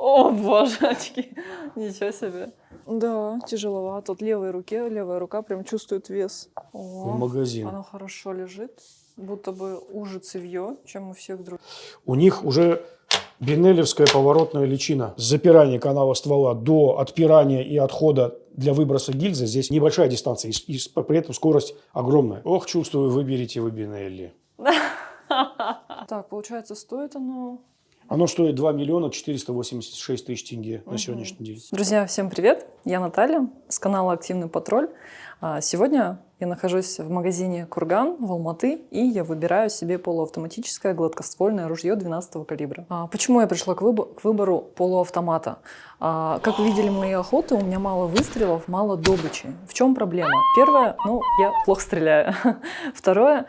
О, божечки, ничего себе. Да, тяжеловато. От левой руки, левая рука прям чувствует вес. В О, магазин. оно хорошо лежит, будто бы уже цевьё, чем у всех других. У них уже бенелевская поворотная личина. С запирания канала ствола до отпирания и отхода для выброса гильзы здесь небольшая дистанция, и при этом скорость огромная. Ох, чувствую, выберите вы Бенелли. Так, получается, стоит оно... Оно стоит 2 миллиона 486 тысяч тенге на сегодняшний день. Друзья, всем привет! Я Наталья с канала «Активный патруль». Сегодня я нахожусь в магазине «Курган» в Алматы, и я выбираю себе полуавтоматическое гладкоствольное ружье 12-го калибра. Почему я пришла к выбору полуавтомата? Как вы видели мои охоты, у меня мало выстрелов, мало добычи. В чем проблема? Первое, я плохо стреляю. Второе,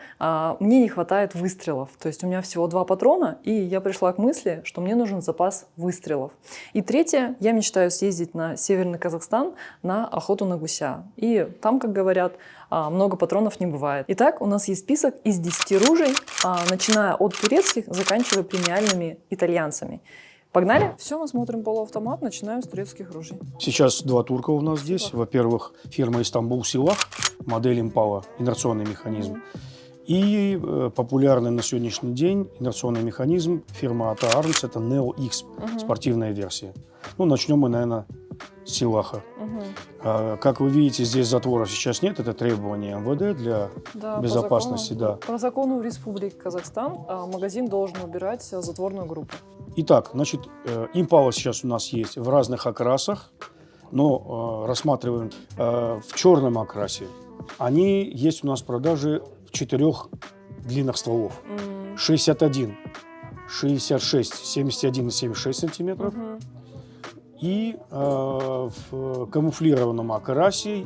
мне не хватает выстрелов. То есть у меня всего 2 патрона, и я пришла к мысли, что мне нужен запас выстрелов. И третье, я мечтаю съездить на Северный Казахстан на охоту на гуся. И там, как говорят, много патронов не бывает. Итак, у нас есть список из 10 ружей, начиная от турецких, заканчивая премиальными итальянцами. Погнали? Все, мы смотрим полуавтомат, начинаем с турецких ружей. Сейчас 2 турка у нас здесь. Во-первых, фирма Istanbul Silah, модель Impala, инерционный механизм. И популярный на сегодняшний день инерционный механизм фирмы ATA Arms, это Neo X, спортивная версия. Начнем мы, наверное, с Силаха. Как вы видите, здесь затворов сейчас нет, это требование МВД для безопасности. По закону Республики Казахстан магазин должен убирать затворную группу. Итак, значит, Impala сейчас у нас есть в разных окрасах, но рассматриваем в черном окрасе. Они есть у нас в продаже в 4 длинных стволов. 61, 66, 71 и 76 сантиметров. И в камуфлированном окрасе,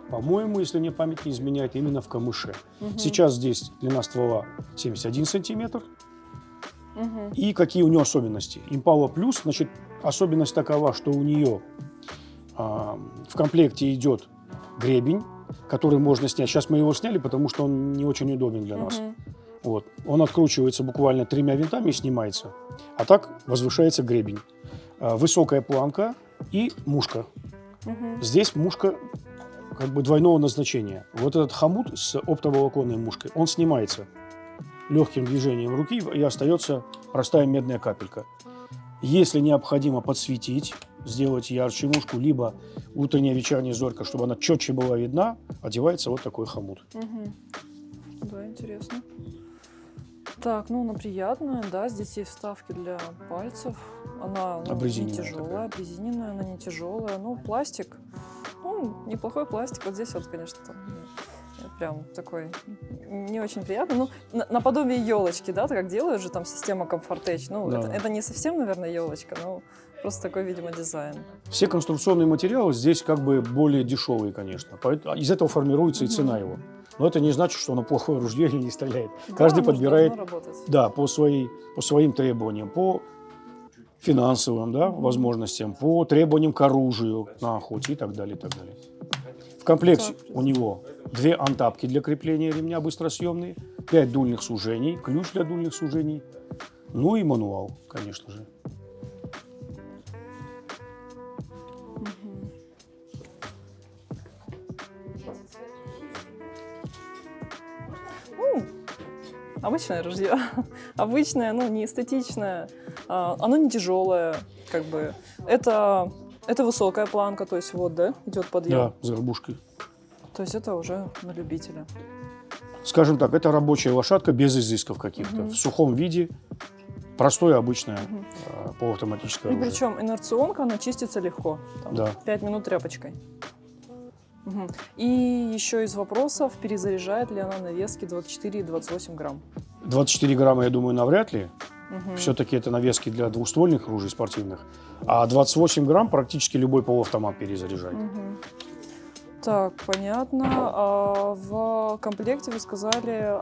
по-моему, если мне память не изменяет, именно в камыше. Сейчас здесь длина ствола 71 сантиметр. И какие у нее особенности? Impala Plus, значит, особенность такова, что у нее в комплекте идет гребень, который можно снять. Сейчас мы его сняли, потому что он не очень удобен для нас. Вот. Он откручивается буквально 3 винтами и снимается. А так возвышается гребень. Высокая планка и мушка. Здесь мушка как бы двойного назначения. Вот этот хомут с оптоволоконной мушкой, он снимается легким движением руки, и остается простая медная капелька. Если необходимо подсветить, сделать ярче мушку, либо утренняя, вечерняя зорька, чтобы она четче была видна, одевается вот такой хомут. Да, интересно. Так, она приятная, да, здесь есть вставки для пальцев. Она не тяжелая, обрезиненная, она не тяжелая. Пластик, неплохой пластик. Вот здесь вот, конечно, прям такой не очень приятный. Наподобие елочки, да, как делают же там система Comfort-Edge. Это не совсем, наверное, елочка, но просто такой, видимо, дизайн. Все конструкционные материалы здесь как бы более дешевые, конечно. Из этого формируется и цена его. Но это не значит, что оно плохое ружье или не стреляет. Да, каждый подбирает по своим требованиям, по финансовым возможностям, по требованиям к оружию на охоте и так далее, и так далее. В комплекте у него 2 антапки для крепления ремня быстросъемные, 5 дульных сужений, ключ для дульных сужений, и мануал, конечно же. Обычное ружье. Обычное, не эстетичное. Оно не тяжелое, как бы. Это высокая планка, то есть идет подъем. Да, с горбушкой. То есть это уже на любителя. Скажем так, это рабочая лошадка без изысков каких-то. В сухом виде. Простое, обычное полуавтоматическое оружие. И причем инерционка, она чистится легко. 5 минут тряпочкой. И еще из вопросов, перезаряжает ли она на веске 24 и 28 грамм? 24 грамма, я думаю, навряд ли. Все-таки это навески для двуствольных ружей спортивных. А 28 грамм практически любой полуавтомат перезаряжает. Так, понятно. В комплекте вы сказали,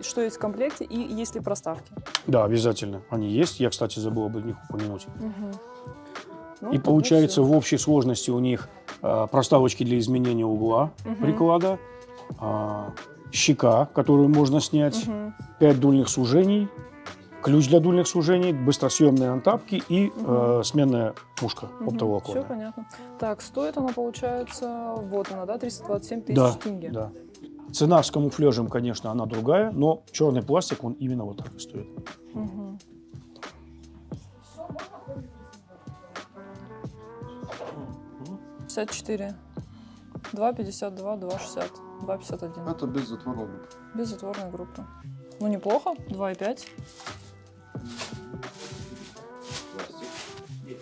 что есть в комплекте и есть ли проставки? Да, обязательно. Они есть. Я, кстати, забыл об них упомянуть. И получается, в общей сложности у них проставочки для изменения угла приклада, щека, которую можно снять, 5 дульных сужений, ключ для дульных сужений, быстросъемные антапки и сменная пушка оптового Все окона. понятно. Так, стоит она, получается, вот она, да, 327 тысяч Да, тенге. да. Цена с камуфляжем, конечно, она другая, но черный пластик, он именно вот так и стоит. Мгм. $54, 2,52, 2,60, 2,51. Это без затворов. Беззатворная группа. Ну, неплохо, 2,5. Пластик. Нет,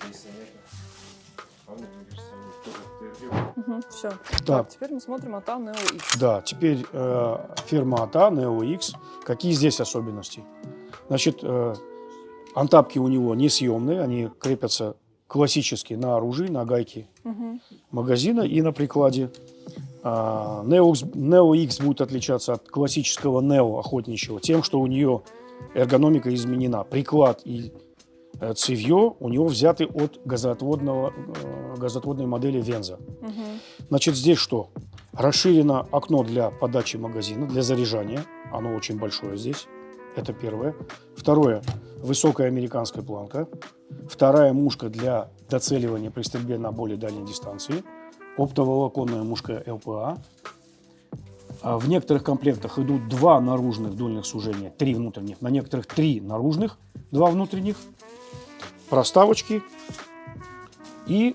если нет. А мне кажется, они тоже Все. Да. Так, теперь мы смотрим АТА Neo X. Да, теперь фирма АТА, Neo X. Какие здесь особенности? Значит, антапки у него несъемные, они крепятся классически на оружии, на гайке магазина и на прикладе. Neo X будет отличаться от классического Neo охотничьего тем, что у нее эргономика изменена. Приклад и цевье у него взяты от газоотводной модели Венза. Значит, здесь что? Расширено окно для подачи магазина, для заряжания. Оно очень большое здесь. Это первое. Второе. Высокая американская планка. Вторая мушка для доцеливания при стрельбе на более дальней дистанции. Оптоволоконная мушка ЛПА. В некоторых комплектах идут 2 наружных дульных сужения, 3 внутренних. На некоторых 3 наружных, 2 внутренних. Проставочки и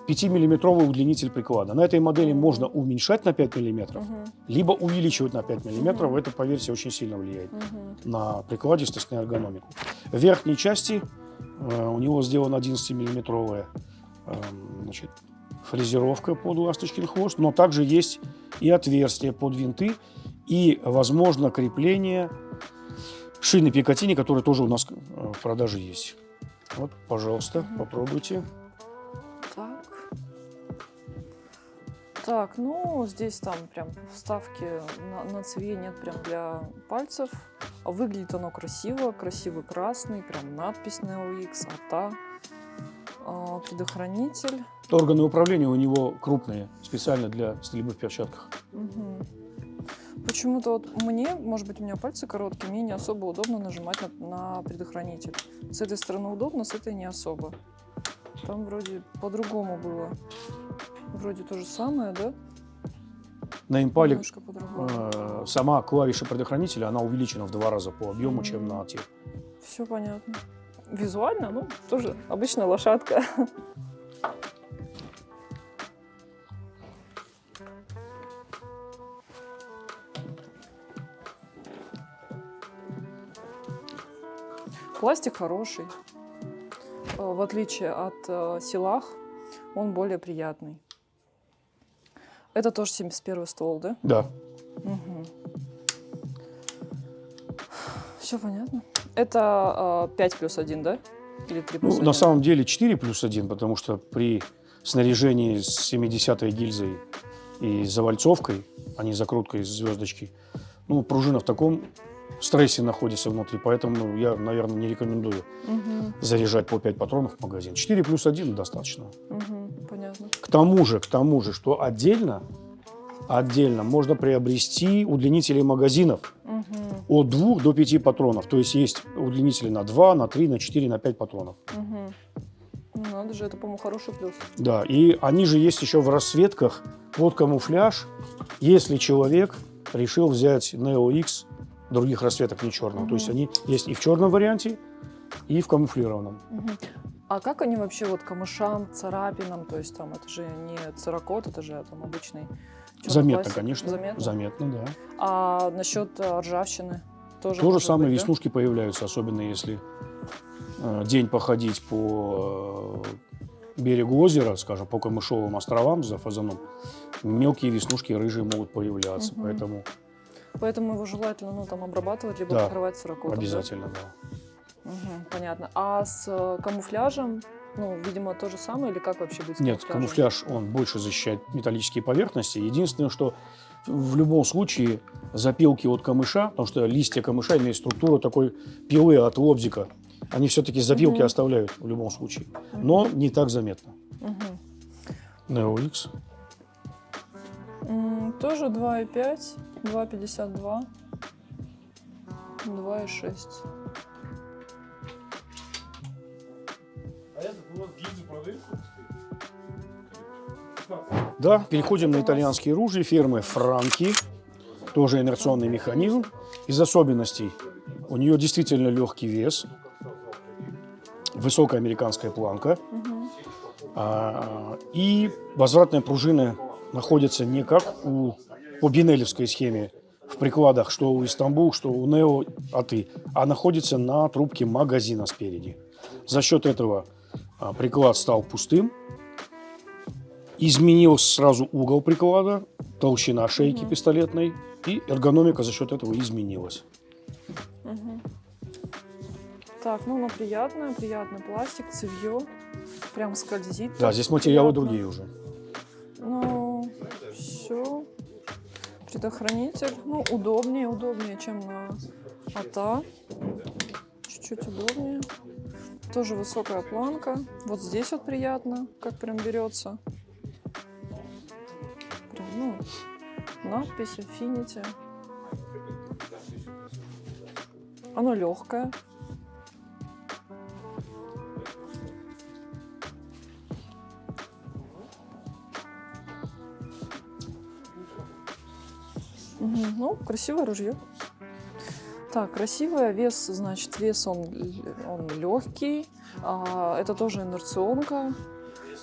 5-миллиметровый удлинитель приклада. На этой модели можно уменьшать на 5 миллиметров, либо увеличивать на 5 миллиметров. Это, поверьте, очень сильно влияет на прикладистость, на эргономику. В верхней части у него сделана 11-миллиметровая фрезеровка под ласточкин хвост, но также есть и отверстия под винты, и, возможно, крепление шины Пикатини, которые тоже у нас в продаже есть. Вот, пожалуйста, попробуйте. Так, ну, здесь там прям вставки на цевье нет прям для пальцев. Выглядит оно красиво, красивый красный, прям надпись Neo X, АТА, предохранитель. Органы управления у него крупные, специально для стрельбы в перчатках. Почему-то вот мне, может быть, у меня пальцы короткие, мне не особо удобно нажимать на предохранитель. С этой стороны удобно, с этой не особо. Там вроде по-другому было. Вроде то же самое, да? На импале Немножко по-другому. сама клавиша предохранителя, она увеличена в 2 раза по объему, чем на АТе. Все понятно. Визуально, ну, тоже обычная лошадка. Пластик хороший. В отличие от Силах, он более приятный. Это тоже 71-й ствол, да? Да. Все понятно. Это 5+1, да? Или 3+1? Ну, на самом деле 4+1, потому что при снаряжении с 70-й гильзой и завальцовкой, а не закруткой звездочки, ну, пружина в таком стрессе находится внутри, поэтому я, наверное, не рекомендую заряжать по 5 патронов в магазин. 4+1 достаточно. Понятно. К тому же, что отдельно можно приобрести удлинители магазинов от 2 до 5 патронов. То есть есть удлинители на 2, на 3, на 4, на 5 патронов. Ну, надо же, это, по-моему, хороший плюс. Да, и они же есть еще в расцветках под камуфляж, если человек решил взять Neo X других расцветок, не черного. То есть они есть и в черном варианте, и в камуфлированном. А как они вообще вот камышам, царапинам, то есть там это же не циркот, это же там обычный черный Заметно, пластик? конечно. Заметно, да. А насчет ржавчины? То же может самое, быть, да? веснушки появляются, особенно если день походить по берегу озера, скажем, по Камышовым островам за фазаном, мелкие веснушки рыжие могут появляться. Поэтому его желательно, ну, там, обрабатывать, либо Да, покрывать циркотом. обязательно, да. Понятно. А с камуфляжем, ну, видимо, то же самое, или как вообще быть с Нет, камуфляжем? камуфляж, он больше защищает металлические поверхности. Единственное, что в любом случае запилки от камыша, потому что листья камыша имеют структуру такой пилы от лобзика, они все-таки запилки оставляют в любом случае, но не так заметно. Neo X. Тоже 2,5, 2,52. 2,6. А этот у вас гильзы продаются? Да, переходим на итальянские ружья фирмы Франки. Тоже инерционный механизм. Из особенностей у нее действительно легкий вес, высокая американская планка. И возвратная пружина находится не как по бинелевской схеме в прикладах, что у Истанбул, что у Нео АТ, а находится на трубке магазина спереди. За счет этого приклад стал пустым. Изменился сразу угол приклада, толщина шейки пистолетной, и эргономика за счет этого изменилась. Так, ну, приятный пластик, цевье. Прям скользит. Да, здесь материалы приятно. другие уже. Ну, все. Предохранитель. Ну, удобнее, чем на АТА. Чуть-чуть удобнее. Тоже высокая планка. Вот здесь вот приятно, как прям берется. Прям, ну, надпись Affinity. Оно легкое. Ну, красивое ружье. Так, красивое. Вес, значит, он легкий. Это тоже инерционка.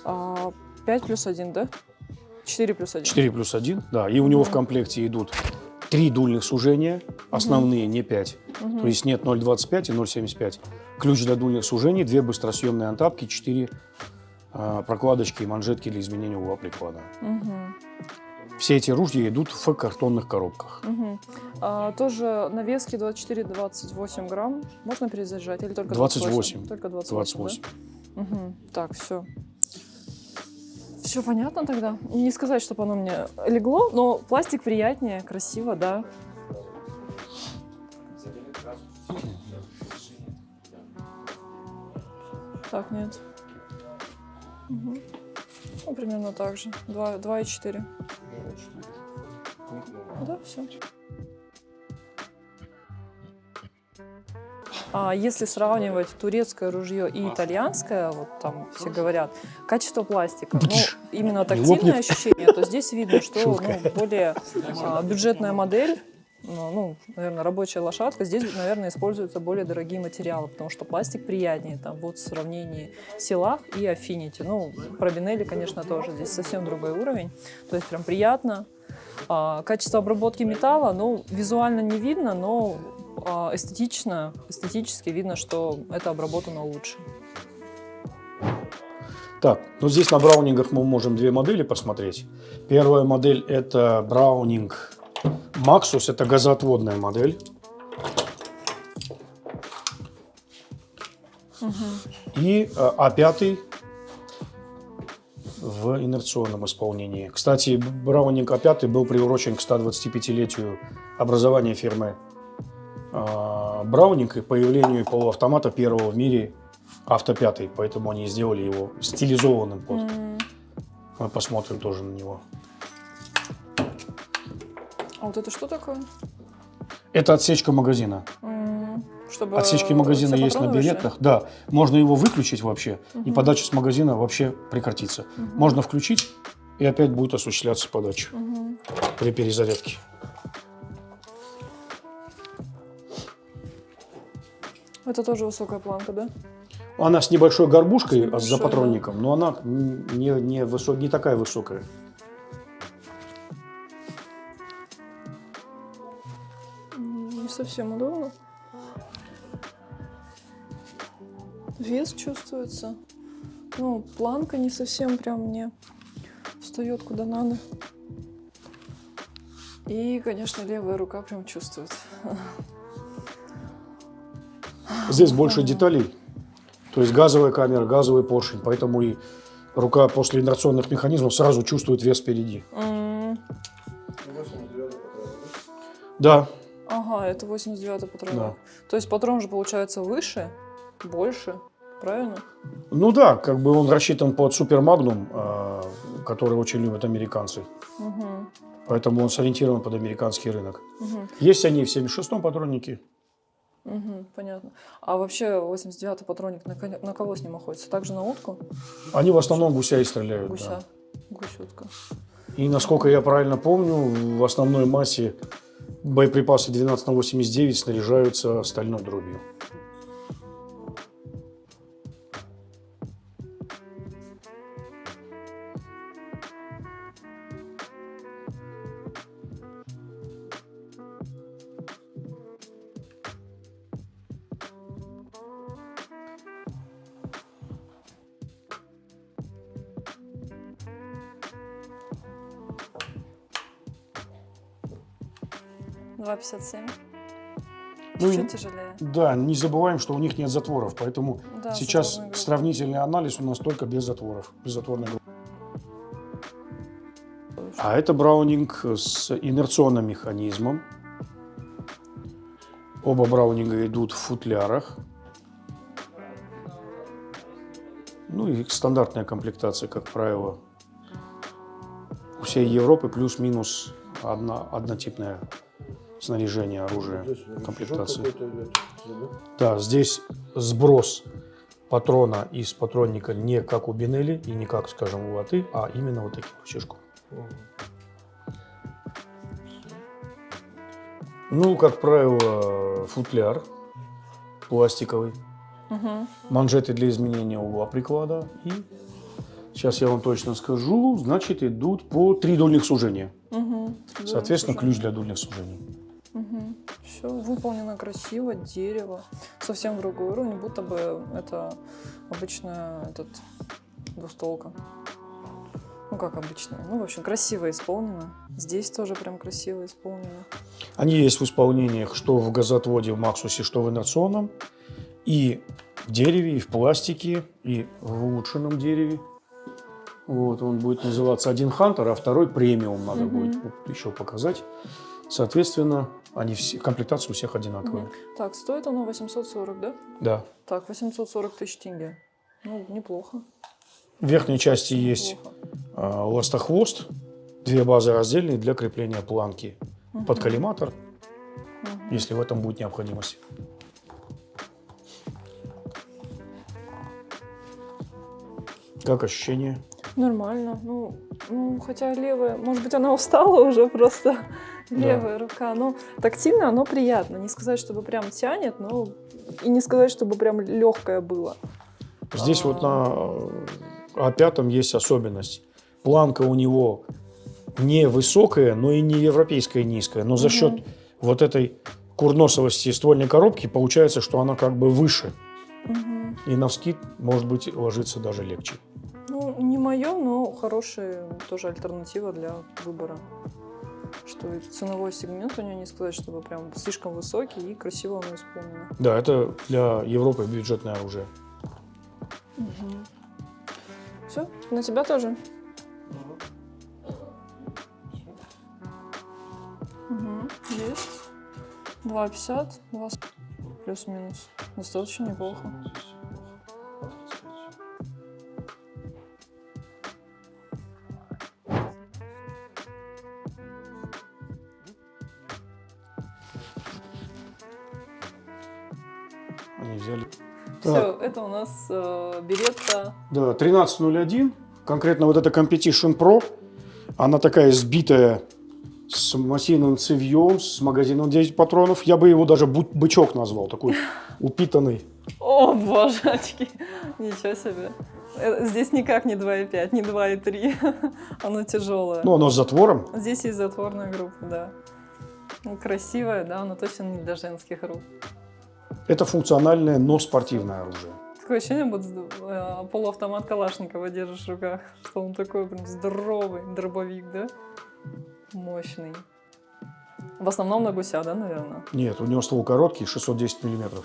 5+1, да? 4+1. 4+1, да. И у него в комплекте идут 3 дульных сужения, основные, не 5. То есть нет 0,25 и 0,75. Ключ для дульных сужений, 2 быстросъемные антапки, 4 прокладочки и манжетки для изменения угла приклада. Все эти ружья идут в картонных коробках. Тоже навески 24-28 грамм. Можно перезаряжать или только 28? Только 28. Да? Так, все. Все понятно тогда. Не сказать, чтобы оно мне легло, но пластик приятнее, красиво, да. Так, нет. Ну, примерно так же. 2,4. Да, все. А если сравнивать турецкое ружье и итальянское, вот там все говорят, качество пластика, ну, именно тактильное ощущение, то здесь видно, что более бюджетная модель, ну, наверное, рабочая лошадка, здесь, наверное, используются более дорогие материалы, потому что пластик приятнее, там, вот в сравнении Силах и Affinity. Ну, про Бинелли, конечно, тоже, здесь совсем другой уровень, то есть прям приятно. Качество обработки металла, ну, визуально не видно, но эстетически видно, что это обработано лучше. Так, ну здесь на браунингах мы можем 2 модели посмотреть. Первая модель это Браунинг Maxus, это газоотводная модель. И А5 в инерционном исполнении. Кстати, Браунинг А5 был приурочен к 125-летию образования фирмы Браунинг и появлению полуавтомата первого в мире Авто-5, поэтому они сделали его стилизованным под. Мы посмотрим тоже на него. А вот это что такое? Это отсечка магазина. Чтобы Отсечки магазина все есть на патроны беретах. Да, можно его выключить вообще, и подача с магазина вообще прекратится. Можно включить, и опять будет осуществляться подача при перезарядке. Это тоже высокая планка, да? Она с небольшой горбушкой, С за небольшой, патронником, но она не такая высокая. Не совсем удобно. Вес чувствуется. Ну, планка не совсем прям мне встает куда надо. И, конечно, левая рука прям чувствует. Здесь больше деталей. То есть газовая камера, газовый поршень, поэтому и рука после инерционных механизмов сразу чувствует вес впереди. Да. Ага, это 89-й патрон. Да. То есть патрон же получается выше, больше, правильно? Ну да, как бы он рассчитан под Супер Магнум, который очень любят американцы. Поэтому он сориентирован под американский рынок. Есть они в 76-м патроннике, Угу, понятно. А вообще 89-й патронник на кого с ним охотится? Также на утку? Они в основном гуся и стреляют. Гуся. Да. Гусютка. И насколько я правильно помню, в основной массе боеприпасы 12х89 снаряжаются стальной дробью. $2,57. Ну, Чуть-чуть тяжелее. Да, не забываем, что у них нет затворов, поэтому Да, сейчас затворная группа. сравнительный анализ у нас только без затворов, без затворной группы. А это Браунинг с инерционным механизмом. Оба Браунинга идут в футлярах. Ну и стандартная комплектация, как правило, у всей Европы плюс-минус однотипное снаряжение оружия, комплектации. Да, здесь сброс патрона из патронника не как у Бинелли и не как, скажем, у Латы, а именно вот таким рычажком. Ну, как правило, футляр пластиковый, Угу. манжеты для изменения угла приклада. И сейчас я вам точно скажу, значит, идут по 3 дульных сужения. Угу. Соответственно, ключ для дульных сужений. Угу. Все выполнено красиво, дерево. Совсем другой уровень, будто бы это обычная двустолка. Ну, как обычно. Ну, в общем, красиво исполнено. Здесь тоже прям красиво исполнено. Они есть в исполнениях что в газоотводе, в Максусе, что в инерционном. И в дереве, и в пластике, и в улучшенном дереве. Вот, он будет называться один Хантер, а второй премиум надо будет еще показать. Соответственно, они все, комплектация у всех одинаковая. Так, стоит оно 840, да? Да. Так, 840 тысяч тенге. Ну, неплохо. В верхней части есть ластохвост, 2 базы раздельные для крепления планки под коллиматор, если в этом будет необходимость. Как ощущение? Нормально. Ну, хотя левая, может быть, она устала уже просто. Левая рука. Но тактильно оно приятно. Не сказать, чтобы прям тянет, но и не сказать, чтобы прям легкое было. Здесь вот на А5 есть особенность. Планка у него не высокая, но и не европейская низкая. Но за счет вот этой курносовости ствольной коробки получается, что она как бы выше. И навскид, может быть, ложится даже легче. Ну, не мое, но хорошая тоже альтернатива для выбора. Что и ценовой сегмент у нее, не сказать, чтобы прям слишком высокий, и красиво оно исполнено. Да, это для Европы бюджетное оружие. Все, на тебя тоже. Есть. 2,50, 2 плюс-минус. Достаточно неплохо. Они взяли. Все, это у нас беретта. Да, 1301. Конкретно вот эта Competition Pro. Она такая сбитая, с массивным цевьем, с магазином 9 патронов. Я бы его даже бычок назвал, такой упитанный. О, божечки! Ничего себе. Здесь никак не 2,5, не 2,3. Оно тяжелое. Ну, оно с затвором. Здесь есть затворная группа, да. Ну, красивая, да, но точно не для женских рук. Это функциональное, но спортивное оружие. Такое ощущение, будто полуавтомат Калашникова держишь в руках, что он такой прям здоровый дробовик, да? Мощный. В основном на гуся, да, наверное? Нет, у него ствол короткий, 610 миллиметров.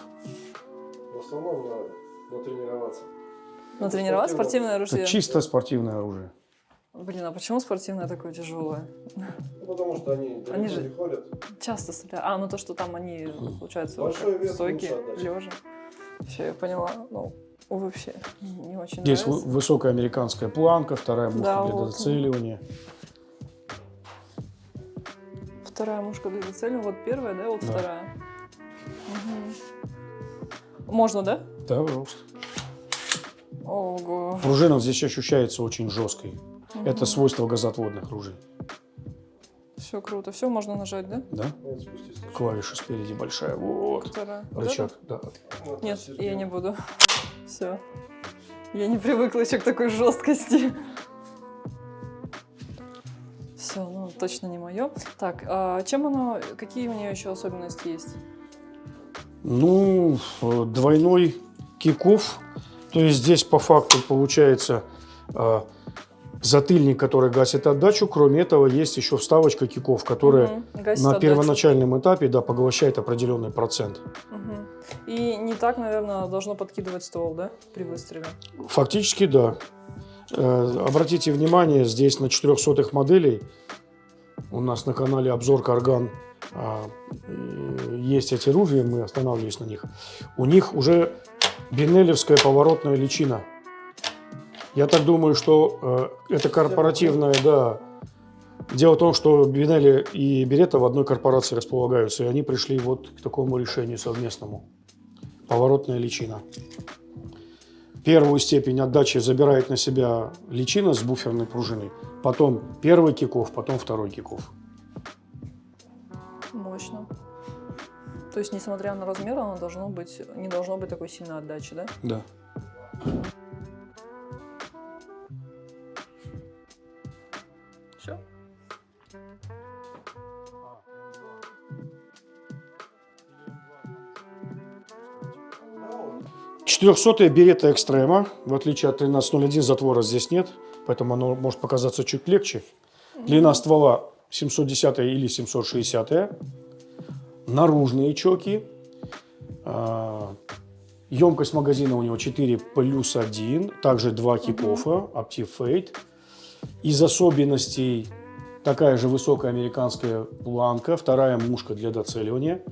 В основном надо тренироваться. Натренировать спортивное оружие? Это чисто спортивное оружие. Блин, а почему спортивное такое тяжелое? Ну, потому что они далеко же- не ходят. Часто стреляют. Ну то, что там они, получается, Большой как вес стойки, лучше отдать. лежа. Все, я поняла. Ну, вообще не очень Здесь нравится. высокая американская планка, вторая мушка Да, для вот. зацеливания. Вторая мушка для зацеливания. Вот первая, да, вот Да. вторая. Можно, да? Да, пожалуйста. Ого. Пружина здесь ощущается очень жесткой. Это свойство газоотводных ружей. Все круто. Все можно нажать, да? Да? Вот спустись. Клавиша спереди большая. Вот. Вторая. Вот Рычаг. это? Да. Вот, Нет, Сергей. я не буду. Все. Я не привыкла еще к такой жесткости. Все, ну точно не мое. Так, а чем оно, какие у нее еще особенности есть? Ну, двойной кик-офф. То есть здесь по факту получается затыльник, который гасит отдачу. Кроме этого, есть еще вставочка кик-офф, которая Гасит на отдачу. первоначальном этапе поглощает определенный процент. И не так, наверное, должно подкидывать ствол, да, при выстреле? Фактически, да. Обратите внимание, здесь на 400-х моделей у нас на канале обзор Карган есть эти ружья, мы останавливались на них. У них уже бинелевская поворотная личина. Я так думаю, что это корпоративная, да. Дело в том, что Бинелли и Беретта в одной корпорации располагаются, и они пришли вот к такому решению совместному. Поворотная личина. Первую степень отдачи забирает на себя личина с буферной пружиной, потом первый кик-офф, потом второй кик-офф. Мощно. То есть, несмотря на размер, оно должно быть, не должно быть такой сильной отдачи, да? Да. Все. 400-я Беретта Экстрема, в отличие от 1301, затвора здесь нет, поэтому оно может показаться чуть легче. Длина ствола 710 или 760. Наружные чоки. Емкость магазина у него 4+1, также 2 кик-оффа, Optiv Fade. Из особенностей такая же высокая американская планка, вторая мушка для доцеливания.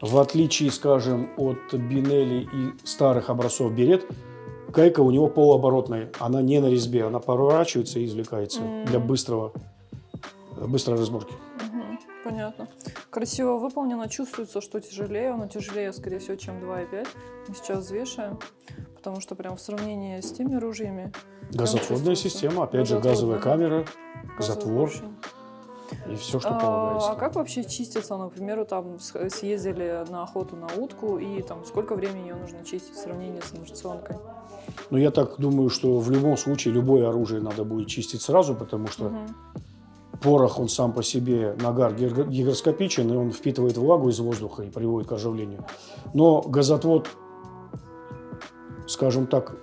В отличие, скажем, от Бинелли и старых образцов Берет, гайка у него полуоборотная, она не на резьбе, она поворачивается и извлекается для быстрой разборки. Понятно. Красиво выполнено, чувствуется, что тяжелее, оно тяжелее, скорее всего, чем 2,5. Мы сейчас взвешиваем, потому что прям в сравнении с теми ружьями... Газоотводная система, опять же газовая камера, затвор поршень. и все, что полагается. А как вообще чистится, например, там съездили на охоту на утку, и там сколько времени ее нужно чистить в сравнении с инерционкой? Но я так думаю, что в любом случае любое оружие надо будет чистить сразу, потому что порох, он сам по себе, нагар гигроскопичен, и он впитывает влагу из воздуха и приводит к оживлению. Но газотвод, скажем так,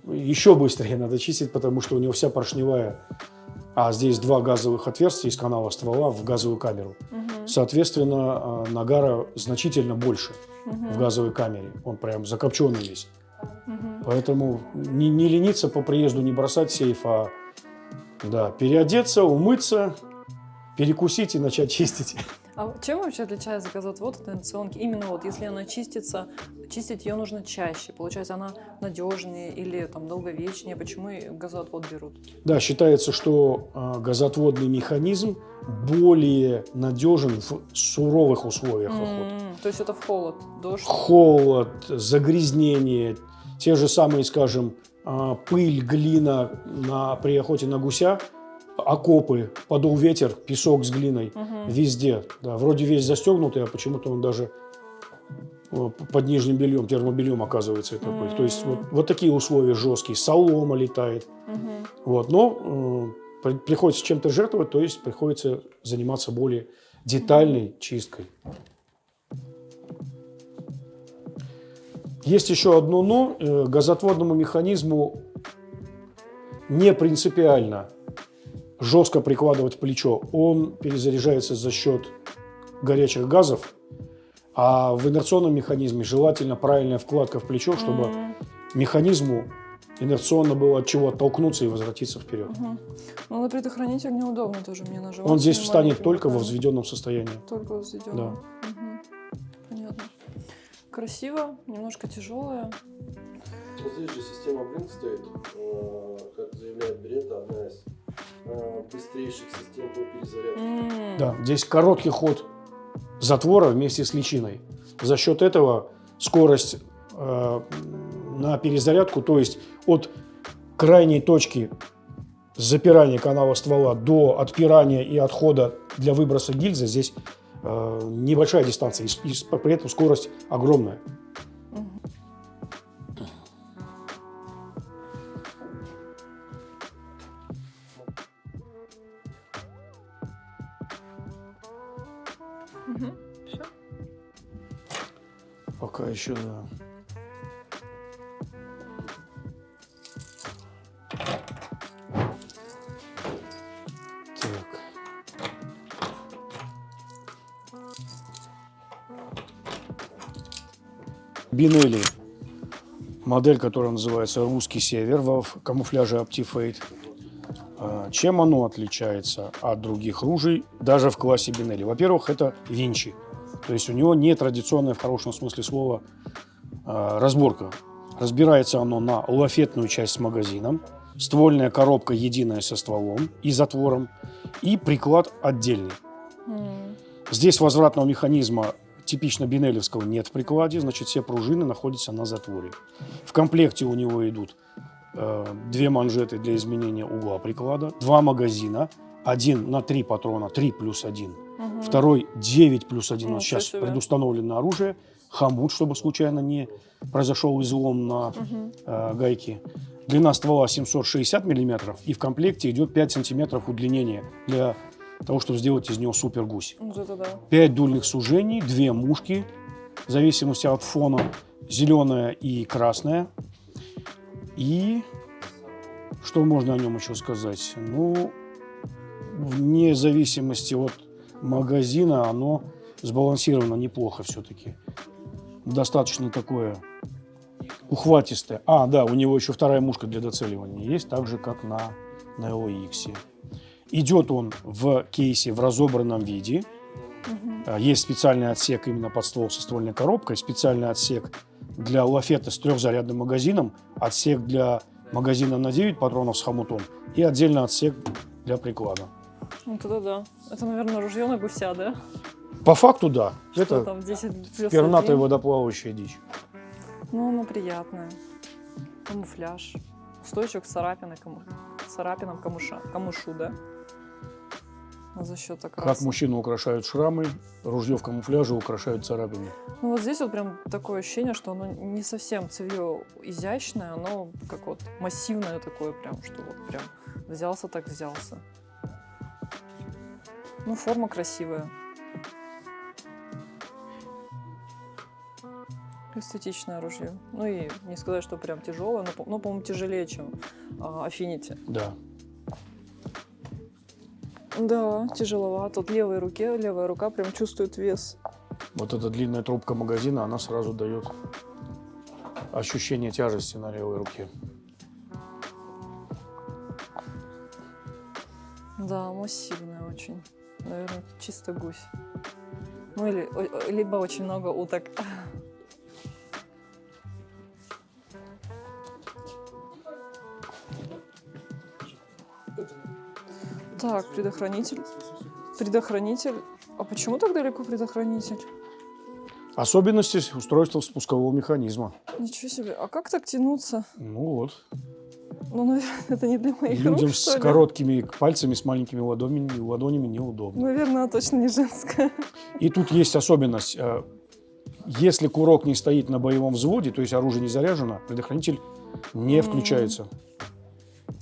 еще быстрее надо чистить, потому что у него вся поршневая, а здесь 2 газовых отверстия из канала ствола в газовую камеру. Соответственно, нагара значительно больше в газовой камере. Он прям закопченный весь. Поэтому не лениться по приезду, не бросать сейф, а да, переодеться, умыться, перекусить и начать чистить. А чем вообще отличается газоотвод от инерционки? Именно вот, если она чистится, чистить ее нужно чаще. Получается, она надежнее или там долговечнее. Почему и газоотвод берут? Да, считается, что газоотводный механизм более надежен в суровых условиях охоты. То есть это в холод, дождь? Холод, загрязнение, те же самые, скажем, пыль, глина при охоте на гуся, окопы, подул ветер, песок с глиной, везде. Да, вроде весь застегнутый, а почему-то он даже под нижним бельем, термобельем оказывается эта пыль. То есть вот такие условия жесткие, солома летает. Вот, но приходится чем-то жертвовать, то есть приходится заниматься более детальной чисткой. Есть еще одно но. Газоотводному механизму не принципиально жестко прикладывать в плечо. Он перезаряжается за счет горячих газов, а в инерционном механизме желательно правильная вкладка в плечо, чтобы механизму инерционно было от чего оттолкнуться и возвратиться вперед. Ну, на предохранитель неудобно тоже мне нажимать. Он здесь встанет только во взведенном состоянии. Только во взведенном. Да. Понятно. Красиво, немножко тяжелая. Вот здесь же система Blink стоит, как заявляет Беретта, одна из быстрейших систем по перезарядке. Да, здесь короткий ход затвора вместе с личиной. За счет этого скорость на перезарядку, то есть от крайней точки запирания канала ствола до отпирания и отхода для выброса гильзы, здесь небольшая дистанция, и при этом скорость огромная. Всё. Пока еще, да. Так. Бинелли. Модель, которая называется «Русский север» в камуфляже Optifade. Чем оно отличается от других ружей, даже в классе Бинелли? Во-первых, это винчи. То есть у него не традиционная, в хорошем смысле слова, разборка. Разбирается оно на лафетную часть с магазином, ствольная коробка единая со стволом и затвором, и приклад отдельный. Здесь возвратного механизма типично бинелевского нет в прикладе, значит, все пружины находятся на затворе. В комплекте у него идут две манжеты для изменения угла приклада, два магазина, один на 3 патрона, 3 плюс 1, второй 9 плюс 1, вот сейчас предустановлено оружие, хомут, чтобы случайно не произошел излом на гайке. Длина ствола 760 мм, и в комплекте идет 5 сантиметров удлинения для того, чтобы сделать из него супер гусь. 5 дульных сужений, 2 мушки, в зависимости от фона, зеленая и красная. И что можно о нем еще сказать? Ну, вне зависимости от магазина, оно сбалансировано неплохо все-таки. Достаточно такое ухватистое. А, да, у него еще вторая мушка для доцеливания есть, так же, как на LX. Идет он в кейсе в разобранном виде. Есть специальный отсек именно под ствол со ствольной коробкой, специальный отсек для лафета с 3-зарядным магазином, отсек для магазина на 9 патронов с хомутом и отдельно отсек для приклада. Вот это да. Это, наверное, ружье на гуся, да? По факту, да. Что Это там, 10 плюс пернатая 1? водоплавающая дичь. Ну, оно приятное. Камуфляж. Устойчив к царапинам камушу, да? За счет окраса. Как мужчину украшают шрамы, ружье в камуфляже украшают царапины. Ну вот здесь вот прям такое ощущение, что оно не совсем цевье изящное, оно как вот массивное такое прям, что вот прям взялся так взялся. Ну, форма красивая. Эстетичное ружье. Ну и не сказать, что прям тяжелое, но по-моему, тяжелее, чем Affinity. Да. Да, тяжеловато. Вот левая рука прям чувствует вес. Вот эта длинная трубка магазина, она сразу дает ощущение тяжести на левой руке. Да, массивная очень. Наверное, чисто гусь. Ну или либо очень много уток. Так, предохранитель. Предохранитель. А почему так далеко предохранитель? Особенности устройства спускового механизма. Ничего себе. А как так тянуться? Ну вот. Ну, наверное, это не для моих Людям рук, что с ли? короткими пальцами, с маленькими ладонями неудобно. Наверное, точно не женская. И тут есть особенность. Если курок не стоит на боевом взводе, то есть оружие не заряжено, предохранитель не включается.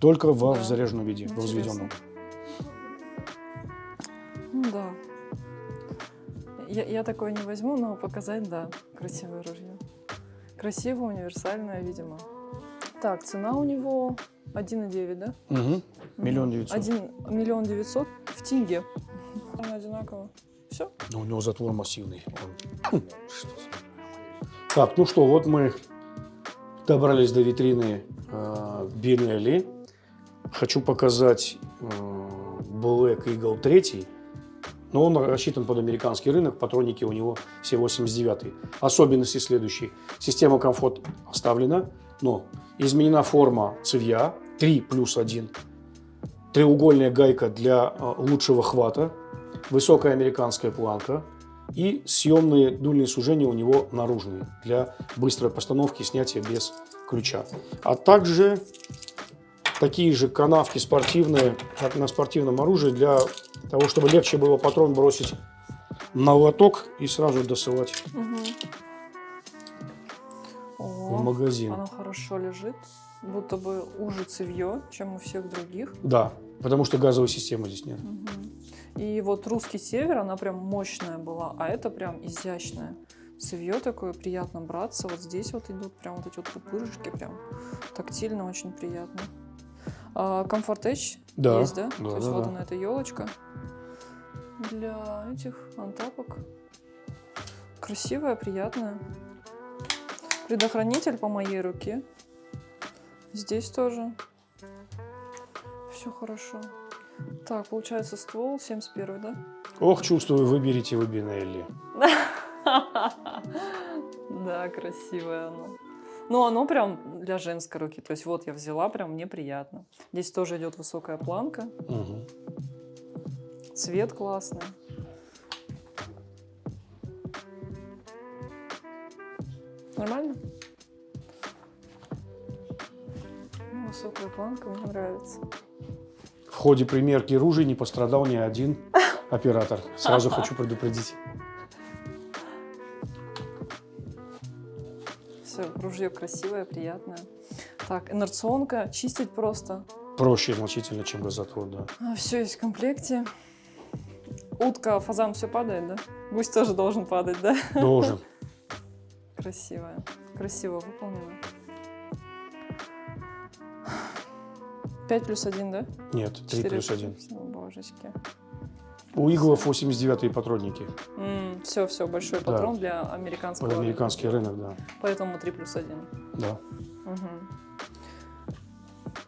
Только в Да. заряженном виде, в Интересно. взведенном. Ну да. Я такое не возьму, но показать, да, красивое ружье. Красивое, универсальное, видимо. Так, цена у него 1,9, да? Угу. 1 900 000. 1 900 000 в тенге. Она одинаково. Все. Но у него затвор массивный. Так, ну что, вот мы добрались до витрины Бинелли. Хочу показать Black Eagle 3. Но он рассчитан под американский рынок, патронники у него все 89-е. Особенности следующие. Система комфорт оставлена, но изменена форма цевья 3 плюс 1. Треугольная гайка для лучшего хвата. Высокая американская планка. И съемные дульные сужения у него наружные для быстрой постановки и снятия без ключа. А также такие же канавки спортивные, как на спортивном оружии, для того, чтобы легче было патрон бросить на лоток и сразу досылать в магазин. Оно хорошо лежит, будто бы уже цевье, чем у всех других. Да, потому что газовой системы здесь нет. И вот русский север, она прям мощная была, а это прям изящная. Цевье такое, приятно браться. Вот здесь вот идут прям вот эти вот пупырышки, прям тактильно очень приятно. Comfort Edge Да, есть, да? да, То есть да, вот да. она, эта елочка для этих антапок. Красивая, приятная. Предохранитель по моей руке. Здесь тоже. Все хорошо. Так, получается ствол 71, да? Ох, чувствую, выберите вы Бинелли. Да, красивое оно. Ну, оно прям для женской руки. То есть вот я взяла, прям мне приятно. Здесь тоже идет высокая планка. Угу. Цвет классный. Нормально? Ну, высокая планка мне нравится. В ходе примерки ружей не пострадал ни один оператор. Сразу хочу предупредить. Все, ружье красивое, приятное. Так, инерционка, чистить просто. Проще значительно, чем газотрон, да. Все есть в комплекте. Утка, фазан, все падает, да? Гусь тоже должен падать, да? Должен. Красивая. Красиво выполнено. 5+1, да? Нет, 3+1. О, божечки. У иглов 89-е патронники. Все, большой Да. патрон для американского. Под американский рынок, да. Поэтому 3+1. Да.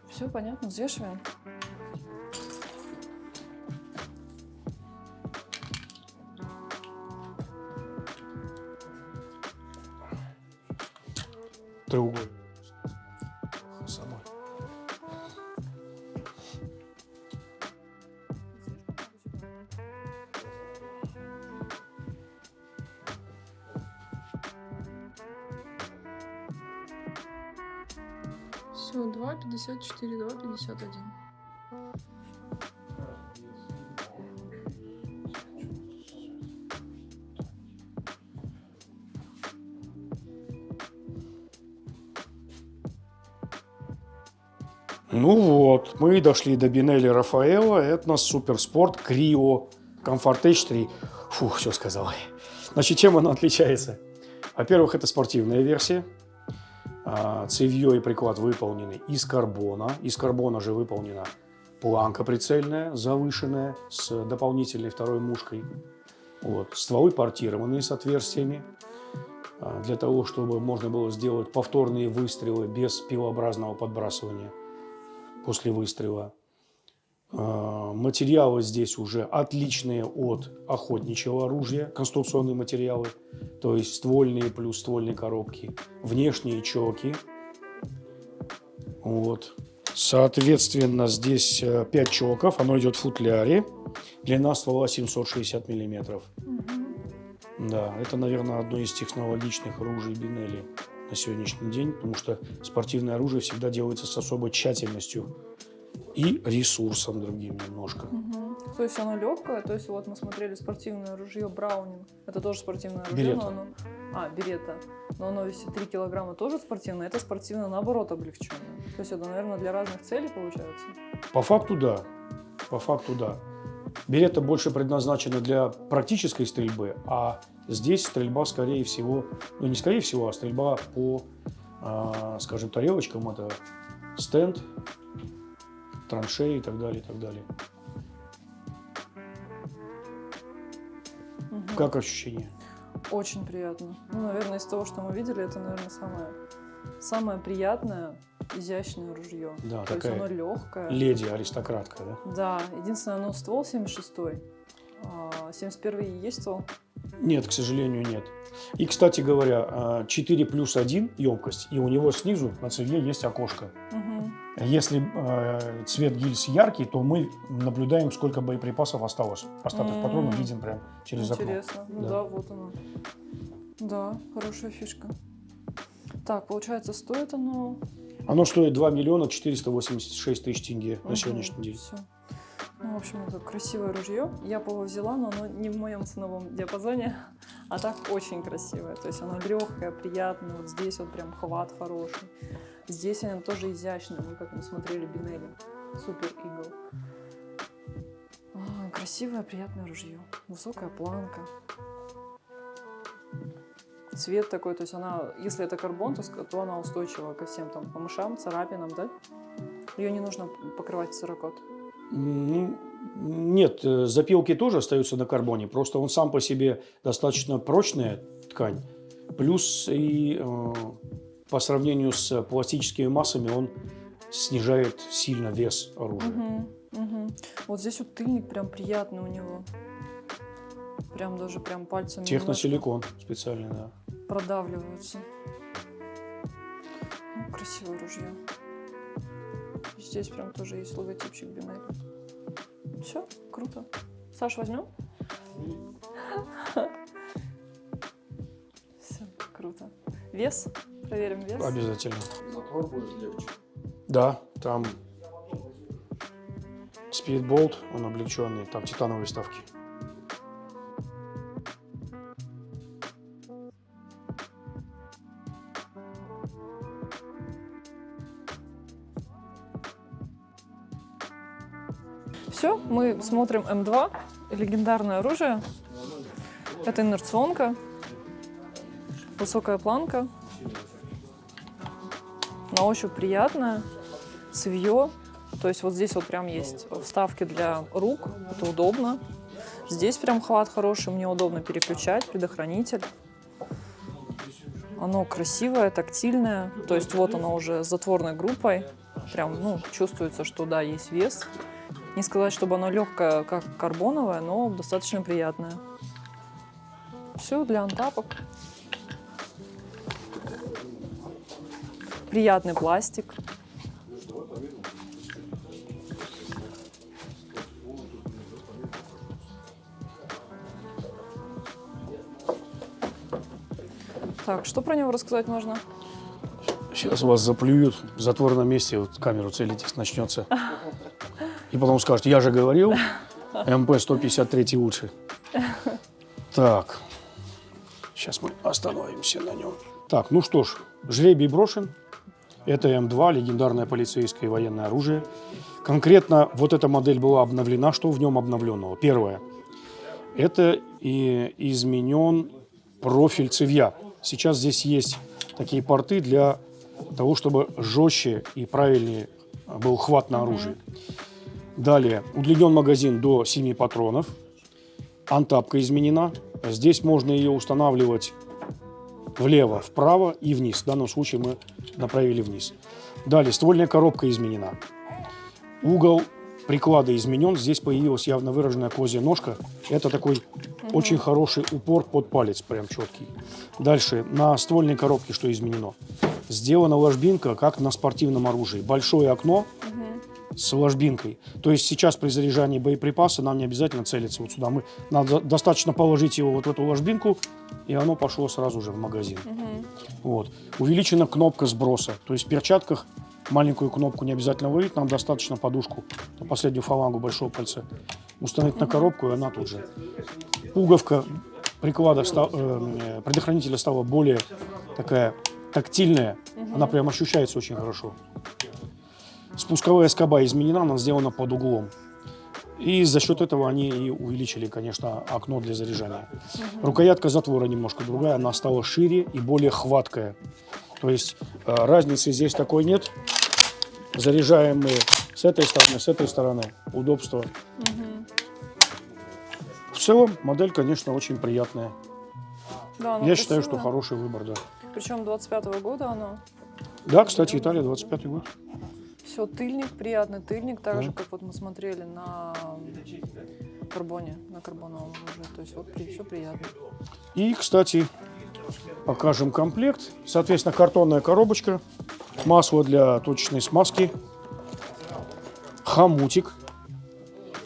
Все понятно, взвешиваем. Треугольник. Самой. Все, 2,54, 2,51. Ну вот, мы дошли до Бинелли Рафаэлло. Это у нас суперспорт Крио Comfort Edge 3. Фух, все сказал. Значит, чем она отличается? Во-первых, это спортивная версия. Цевье и приклад выполнены из карбона. Из карбона же выполнена планка прицельная, завышенная, с дополнительной второй мушкой. Вот. Стволы портированные с отверстиями, для того, чтобы можно было сделать повторные выстрелы без пилообразного подбрасывания после выстрела. Материалы здесь уже отличные от охотничьего оружия, конструкционные материалы, то есть ствольные плюс ствольные коробки, внешние чоки. Вот. Соответственно, здесь 5 чоков, оно идет в футляре, длина ствола 760 миллиметров. Да, это, наверное, одно из технологичных оружий Бинелли на сегодняшний день, потому что спортивное оружие всегда делается с особой тщательностью и ресурсом другим немножко. То есть оно легкое, то есть вот мы смотрели спортивное ружье Браунинг, это тоже спортивное ружье, Беретта. но оно... Беретта. Но оно весит 3 килограмма, тоже спортивное, это спортивное, наоборот, облегченное. То есть это, наверное, для разных целей получается? По факту, да. По факту, да. Беретта больше предназначена для практической стрельбы, а здесь стрельба, скорее всего, ну не скорее всего, а стрельба по, скажем, тарелочкам, это стенд, траншеи и так далее, и так далее. Как ощущение? Очень приятно. Ну, наверное, из того, что мы видели, это, наверное, самое приятное, изящное ружье. Да, то есть такая оно легкое. леди, аристократка, да? Да, единственное, оно ствол 76-й. 71-й есть ствол? Нет, к сожалению, нет. И, кстати говоря, 4+1 емкость, и у него снизу на цевье есть окошко. Мгм. Если цвет гильз яркий, то мы наблюдаем, сколько боеприпасов осталось. Остаток патронов видим прям через окно. Интересно. Ну Да. да, вот оно. Да, хорошая фишка. Так, получается, стоит оно... Оно стоит 2 486 000 тенге на сегодняшний день. Все. Ну, в общем, это красивое ружье. Я бы его взяла, но оно не в моем ценовом диапазоне. А так очень красивое. То есть оно легкое, приятное. Вот здесь вот прям хват хороший. Здесь оно тоже изящное. Мы как мы смотрели Бинелли. Супер Игл. Красивое, приятное ружье. Высокая планка. Цвет такой, то есть она, если это карбон, то она устойчива ко всем там камышам, царапинам, да? Ее не нужно покрывать циркот. Нет, запилки тоже остаются на карбоне, просто он сам по себе достаточно прочная ткань, плюс и по сравнению с пластическими массами он снижает сильно вес оружия. Вот здесь вот тыльник прям приятный у него. Прям даже прям пальцами Техносиликон специальный, да. продавливаются. Ну, красивое ружье. Здесь прям тоже есть логотипчик Бинелли. Все, круто. Саш, возьмем? Все, круто. Вес? Проверим вес. Обязательно. Затвор будет легче. Да, там спидболт, он облегченный, там титановые вставки. Все, мы смотрим М2, легендарное оружие. Это инерционка, высокая планка, на ощупь приятная, цевье. То есть вот здесь вот прям есть вставки для рук, это удобно. Здесь прям хват хороший, мне удобно переключать, предохранитель. Оно красивое, тактильное, то есть вот оно уже с затворной группой. Прям, ну, чувствуется, что да, есть вес. Не сказать, чтобы оно легкое, как карбоновое, но достаточно приятное. Все для антапок. Приятный пластик. Так, что про него рассказать можно? Сейчас вас заплюют в затворном месте, вот камеру целитесь, начнется. И потом скажут, я же говорил, МП-153 лучше. Так, сейчас мы остановимся на нем. Так, ну что ж, жребий брошен. Это М2, легендарное полицейское и военное оружие. Конкретно вот эта модель была обновлена. Что в нем обновленного? Первое. Это и изменен профиль цевья. Сейчас здесь есть такие порты для того, чтобы жестче и правильнее был хват на оружие. Далее, удлинен магазин до 7 патронов. Антапка изменена. Здесь можно ее устанавливать влево, вправо и вниз. В данном случае мы направили вниз. Далее, ствольная коробка изменена. Угол приклада изменен. Здесь появилась явно выраженная козья ножка. Это такой очень хороший упор под палец, прям четкий. Дальше, на ствольной коробке что изменено? Сделана ложбинка, как на спортивном оружии. Большое окно с ложбинкой. То есть сейчас при заряжании боеприпаса нам не обязательно целиться вот сюда. Надо достаточно положить его вот в эту ложбинку, и оно пошло сразу же в магазин. Вот. Увеличена кнопка сброса. То есть в перчатках маленькую кнопку не обязательно ловить, нам достаточно подушку на последнюю фалангу большого пальца установить на коробку, и она тут же. Пуговка приклада предохранителя стала более такая тактильная. Она прям ощущается очень хорошо. Спусковая скоба изменена, она сделана под углом. И за счет этого они и увеличили, конечно, окно для заряжания. Рукоятка затвора немножко другая, она стала шире и более хваткая. То есть разницы здесь такой нет. Заряжаем мы с этой стороны. Удобство. В целом модель, конечно, очень приятная. Да, Я считаю, что хороший выбор, да. Причем 25-го года оно. Да, кстати, Италия, 25-й год. Все, тыльник, приятный тыльник, так же, как вот мы смотрели на карбоне, на карбоновом оружии. То есть вот все приятно. И, кстати, покажем комплект. Соответственно, картонная коробочка, масло для точечной смазки, хомутик.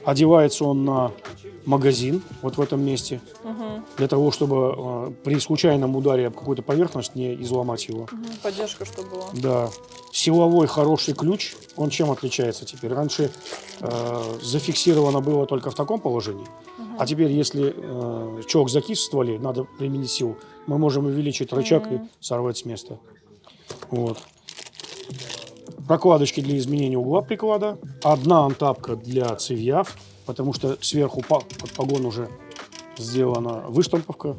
Одевается он на магазин, вот в этом месте, для того, чтобы при случайном ударе об какую-то поверхность не изломать его. Поддержка, чтобы была. Да. Силовой хороший ключ. Он чем отличается теперь? Раньше зафиксировано было только в таком положении, а теперь, если чок закис в стволе, надо применить силу, мы можем увеличить рычаг и сорвать с места. Вот. Прокладочки для изменения угла приклада. Одна антапка для цевьяв, потому что сверху под погон уже сделана выштамповка.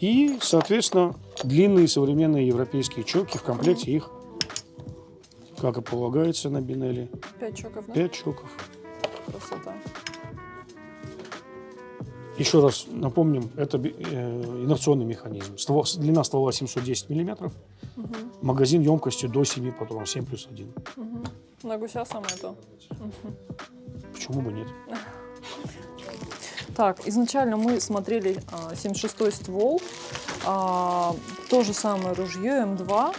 И, соответственно, длинные современные европейские чоки. В комплекте их, как и полагается на Бинелли, 5 чоков, да? 5 чоков. Красота. Еще раз напомним, это инерционный механизм. Длина ствола 710 мм. Магазин емкостью до 7 патронов, 7+1. На гуся самое то. Почему бы нет? Так, изначально мы смотрели 76-й ствол, то же самое ружье М2,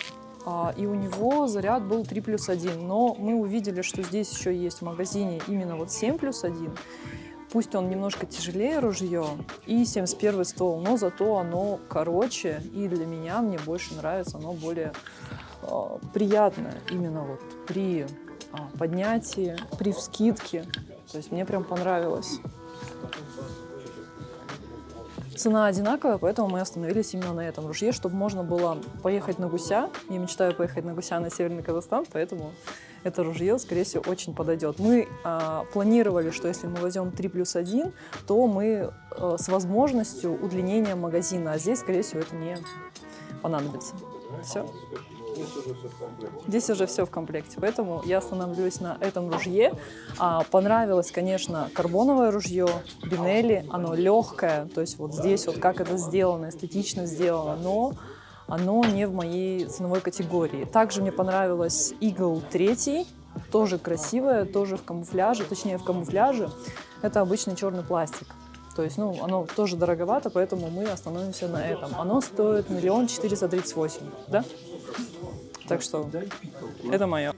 и у него заряд был 3+1, но мы увидели, что здесь еще есть в магазине именно вот 7+1, пусть он немножко тяжелее ружье, и 71-й ствол, но зато оно короче, и для меня, мне больше нравится, оно более приятное именно вот при поднятии, при вскидке, то есть мне прям понравилось. Цена одинаковая, поэтому мы остановились именно на этом ружье, чтобы можно было поехать на гуся. Я мечтаю поехать на гуся на Северный Казахстан, поэтому это ружье, скорее всего, очень подойдет. Мы планировали, что если мы возьмем 3+1, то мы с возможностью удлинения магазина, а здесь, скорее всего, это не понадобится. Все. Здесь уже все в комплекте, поэтому я останавливаюсь на этом ружье. Понравилось, конечно, карбоновое ружье Бинелли, оно легкое, то есть вот здесь вот как это сделано, эстетично сделано, но оно не в моей ценовой категории. Также мне понравилось Eagle 3, тоже красивое, тоже в камуфляже, точнее в камуфляже, это обычный черный пластик. То есть, ну, оно тоже дороговато, поэтому мы остановимся на этом. Оно стоит 1 438 000, да? Так что это мое.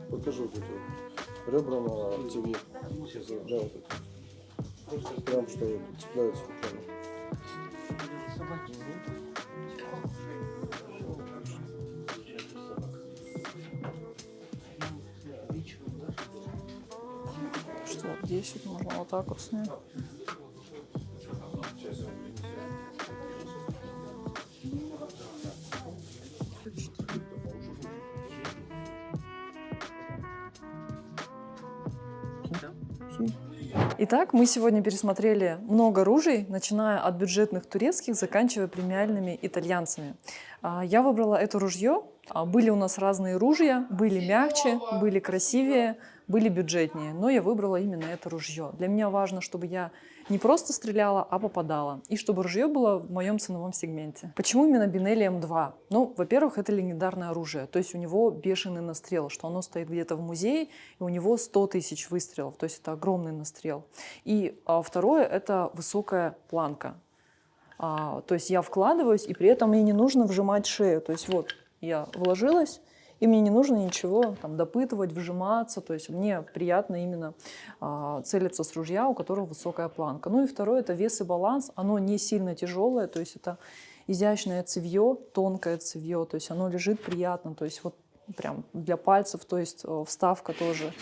Покажу вот эти ребра на цевье. Да, вот это. Прям что цепляются руками. Что вот здесь вот можно вот так вот снять. Итак, мы сегодня пересмотрели много ружей, начиная от бюджетных турецких, заканчивая премиальными итальянцами. Я выбрала это ружье. Были у нас разные ружья, были мягче, были красивее, были бюджетнее, но я выбрала именно это ружье. Для меня важно, чтобы я не просто стреляла, а попадала, и чтобы ружье было в моем ценовом сегменте. Почему именно Бинелли М2? Ну, во-первых, это легендарное оружие, то есть у него бешеный настрел, что оно стоит где-то в музее, и у него 100 000 выстрелов, то есть это огромный настрел. И второе, это высокая планка. То есть я вкладываюсь, и при этом мне не нужно вжимать шею, то есть вот я вложилась, и мне не нужно ничего там допытывать, вжиматься, то есть мне приятно именно целиться с ружья, у которого высокая планка. Ну и второе, это вес и баланс, оно не сильно тяжелое, то есть это изящное цевье, тонкое цевье, то есть оно лежит приятно, то есть вот прям для пальцев, то есть вставка тоже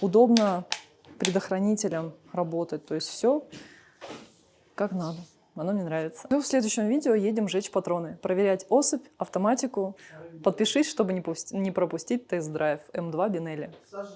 удобно предохранителем работать, то есть все как надо. Оно мне нравится. Ну, в следующем видео едем жечь патроны, проверять особь, автоматику. Подпишись, чтобы не пропустить тест-драйв М2 Бинелли.